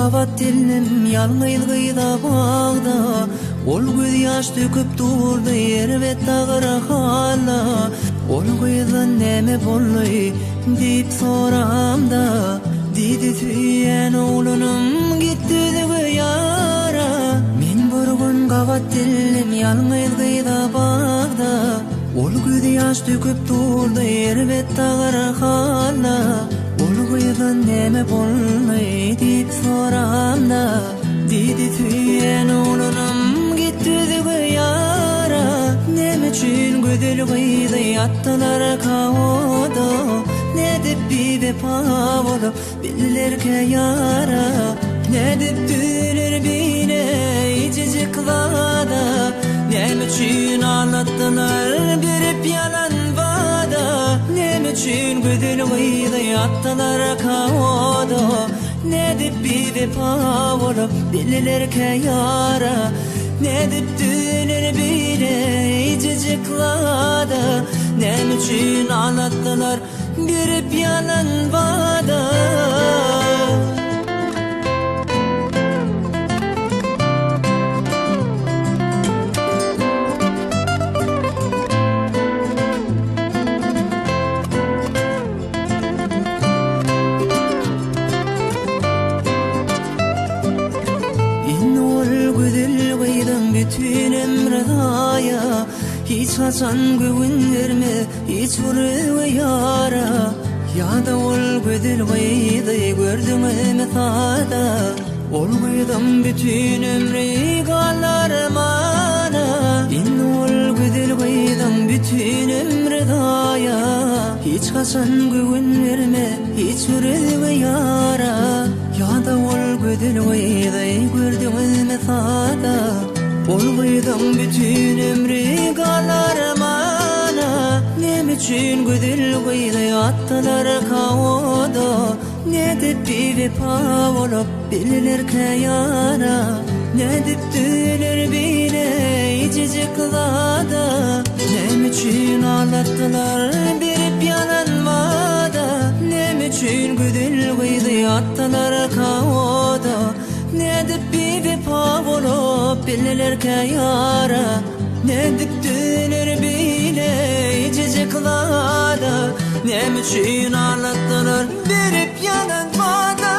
gabat dilim yalňyz gyýda bagda, ol göz ýaş döküp durdy ýerbet dagara hala. Ol gyýdan näme boldy diýip soramda, diýdi süýen oglunum gitdi ýara. Men bir gün gabat dilim yalňyz gyýda bagda, ol göz ýaş döküp durdy ýerbet dagara hala. Ol gyýdan näme boldy diýip soramda, diýdi süýen oglunum gitdi ýara. Näme üçin gödel gyýdy atdylar kawoda, ne dip bepa bolup billerke ýara. Ne dip düler bine iciji kılada, näme üçin anlatdylar berip yalan vada. Näme üçin gödel gyýdy atdylar kawoda, ne dip bepa bolup billerke ýara. Ne dip düler bine iciji kılada, näme üçin anlatdylar berip yalan vada. Bütün emredaya, hiç haçan güvünlerme, hiç vurwe yara. Ya da ol gödel gyýdy gördüm emethada, ol gyýdym bütün ömrü galar mana. In ol gödel gyýdym bütün emredaya, hiç haçan güvünlerme, hiç vurwe yara. Ya da ol gödel gyýdy gördüm emethada, ol gyýdym bütün ömrü galar mana. Näme üçin gödel gyýdy atdylar kawoda, ne dip bepa bolup billerke ýara. Ne dip düler bine iciji kılada, näme üçin anlatdylar berip yalan vada. Näme üçin gödel gyýdy atdylar kawoda, ne dip bepa bolup billerke ýara. Ne dip düler bine iciji kılada, näme üçin anlatdylar berip yalan vada.